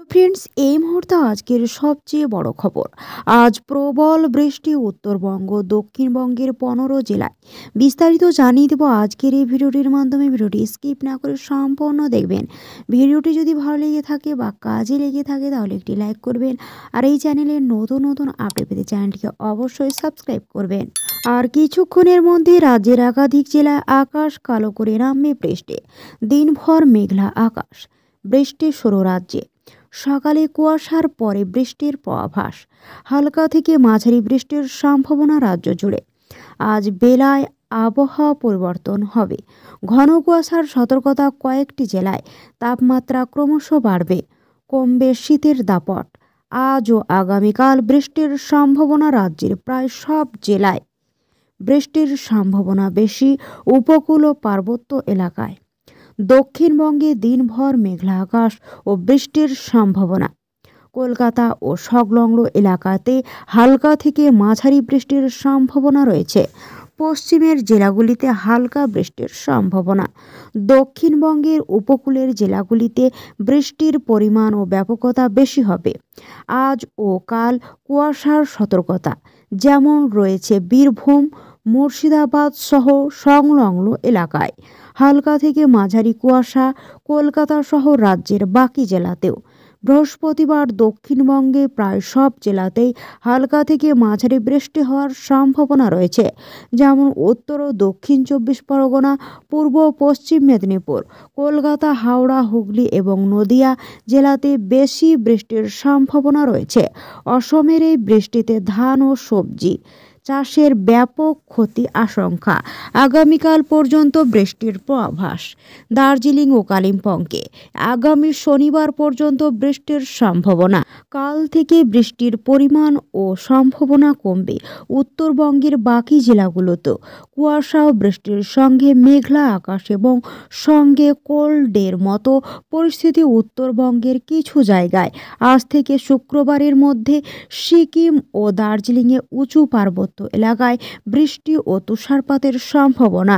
Friends, এই মুহূর্তে আজকের সবচেয়ে বড় খবর। আজ প্রবল বৃষ্টি উত্তরবঙ্গ দক্ষিণবঙ্গের 15 জেলায়। বিস্তারিত জানিয়ে দেবো আজকের এই ভিডিওটির মাধ্যমে। ভিডিওটি স্কিপ না করে সম্পূর্ণ দেখবেন। ভিডিওটি যদি ভালো লেগে থাকে বা কাজে লেগে থাকে তাহলে একটি লাইক করবেন। আর এই চ্যানেলের নতুন নতুন আপডেট পেতে চ্যানেলটিকে অবশ্যই সাবস্ক্রাইব করবেন। আর কিছুক্ষণের মধ্যে রাজ্যের একাধিক জেলায় আকাশ কালো করে নামবে বৃষ্টি। দিনভর মেঘলা আকাশ, বৃষ্টি শুরু রাজ্যে। সকালে কুয়াশার পরে বৃষ্টির পূর্বাভাস। হালকা থেকে মাঝারি বৃষ্টির সম্ভাবনা রাজ্য জুড়ে। আজ বেলায় আবহাওয়া পরিবর্তন হবে। ঘন কুয়াশার সতর্কতা কয়েকটি জেলায়। তাপমাত্রা ক্রমশ বাড়বে, কমবে শীতের দাপট। আজ ও আগামীকাল বৃষ্টির সম্ভাবনা রাজ্যের প্রায় সব জেলায়। বৃষ্টির সম্ভাবনা বেশি উপকূল ও পার্বত্য এলাকায়। দক্ষিণবঙ্গে দিনভর মেঘলা আকাশ ও বৃষ্টির সম্ভাবনা। কলকাতা ও সংলগ্ন এলাকাতে হালকা থেকে মাঝারি বৃষ্টির সম্ভাবনা রয়েছে। পশ্চিমের জেলাগুলিতে হালকা বৃষ্টির সম্ভাবনা। দক্ষিণবঙ্গের উপকূলের জেলাগুলিতে বৃষ্টির পরিমাণ ও ব্যাপকতা বেশি হবে। আজ ও কাল কুয়াশার সতর্কতা যেমন রয়েছে বীরভূম, মুর্শিদাবাদ সহ সংলগ্ন এলাকায়। হালকা থেকে মাঝারি কুয়াশা কলকাতা সহ রাজ্যের বাকি জেলাতেও। বৃহস্পতিবার দক্ষিণবঙ্গে প্রায় সব জেলাতেই হালকা থেকে মাঝারি বৃষ্টি হওয়ার সম্ভাবনা রয়েছে, যেমন উত্তর ও দক্ষিণ 24 পরগনা, পূর্ব ও পশ্চিম মেদিনীপুর, কলকাতা, হাওড়া, হুগলি এবং নদিয়া জেলাতে বেশি বৃষ্টির সম্ভাবনা রয়েছে। অসমের এই বৃষ্টিতে ধান ও সবজি চাষের ব্যাপক ক্ষতি আশঙ্কা। আগামীকাল পর্যন্ত বৃষ্টির পূর্বাভাস। দার্জিলিং ও কালিম্পংকে আগামী শনিবার পর্যন্ত বৃষ্টির সম্ভাবনা। কাল থেকে বৃষ্টির পরিমাণ ও সম্ভাবনা কমবে। উত্তরবঙ্গের বাকি জেলাগুলোতেও কুয়াশা ও বৃষ্টির সঙ্গে মেঘলা আকাশ এবং সঙ্গে কোল্ডের মতো পরিস্থিতি। উত্তরবঙ্গের কিছু জায়গায় আজ থেকে শুক্রবারের মধ্যে সিকিম ও দার্জিলিংয়ে উঁচু পার্বত্য এলাকায় বৃষ্টি ও তুষারপাতের সম্ভাবনা।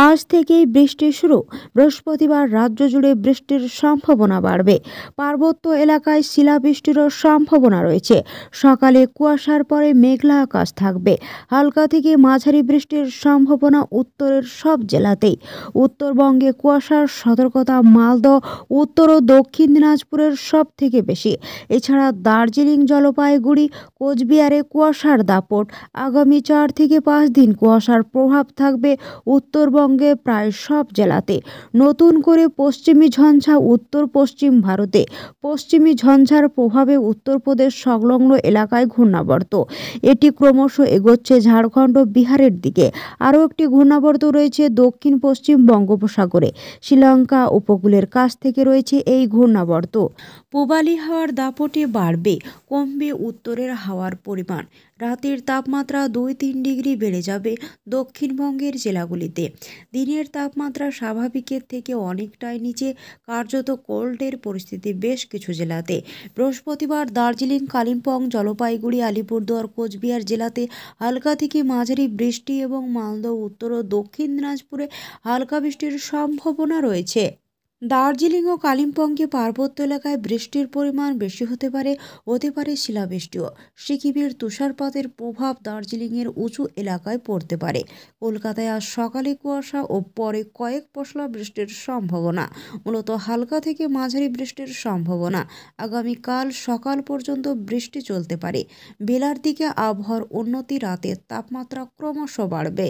আজ থেকেই বৃষ্টি শুরু। বৃহস্পতিবার রাজ্য জুড়ে বৃষ্টির সম্ভাবনা বাড়বে। পার্বত্য এলাকায় শিলাবৃষ্টিরও সম্ভাবনা রয়েছে। সকালে কুয়াশার পরে মেঘলা আকাশ থাকবে। হালকা থেকে মাঝারি বৃষ্টির সম্ভাবনা উত্তরের সব জেলাতেই। উত্তরবঙ্গে কুয়াশার সতর্কতা মালদহ, উত্তর ও দক্ষিণ দিনাজপুরের সব থেকে বেশি। এছাড়া দার্জিলিং, জলপাইগুড়ি, কোচবিহারে কুয়াশার দাপট। আগামী 4 থেকে 5 দিন কুয়াশার প্রভাব থাকবে উত্তরবঙ্গে প্রায় সব জেলাতে। নতুন করে পশ্চিমী ঝঞ্ঝা উত্তর পশ্চিম ভারতে। পশ্চিমী ঝঞ্ঝার প্রভাবে উত্তরপ্রদেশ সংলগ্ন এলাকায় ঘূর্ণাবর্ত। এটি ক্রমশ এগোচ্ছে ঝাড়খণ্ড ও বিহারের দিকে। আরও একটি ঘূর্ণাবর্ত রয়েছে দক্ষিণ পশ্চিম বঙ্গোপসাগরে। শ্রীলঙ্কা উপকূলের কাছ থেকে রয়েছে এই ঘূর্ণাবর্ত। পূবালি হাওয়ার দাপটে বাড়বে, কমবে উত্তরের হাওয়ার পরিমাণ। রাতের তাপমাত্রা 2-3 ডিগ্রি বেড়ে যাবে দক্ষিণবঙ্গের জেলাগুলিতে। দিনের তাপমাত্রা স্বাভাবিকের থেকে অনেকটাই নিচে, কার্যত কোল্ডের পরিস্থিতি বেশ কিছু জেলাতে। বৃহস্পতিবার দার্জিলিং, কালিম্পং, জলপাইগুড়ি, আলিপুরদুয়ার, কোচবিহার জেলাতে হালকা থেকে মাঝারি বৃষ্টি এবং মালদহ, উত্তর ও দক্ষিণ দিনাজপুরে হালকা বৃষ্টির সম্ভাবনা রয়েছে। দার্জিলিং ও কালিম্পংকে পার্বত্য এলাকায় বৃষ্টির পরিমাণ বেশি হতে পারে শিলাবৃষ্টিও। সিকিমের তুষারপাতের প্রভাব দার্জিলিংয়ের উঁচু এলাকায় পড়তে পারে। কলকাতায় আজ সকালে কুয়াশা ও পরে কয়েক পশলা বৃষ্টির সম্ভাবনা। মূলত হালকা থেকে মাঝারি বৃষ্টির সম্ভাবনা। আগামীকাল সকাল পর্যন্ত বৃষ্টি চলতে পারে। বেলার দিকে আবহাওয়ার উন্নতি, রাতের তাপমাত্রা ক্রমশ বাড়বে।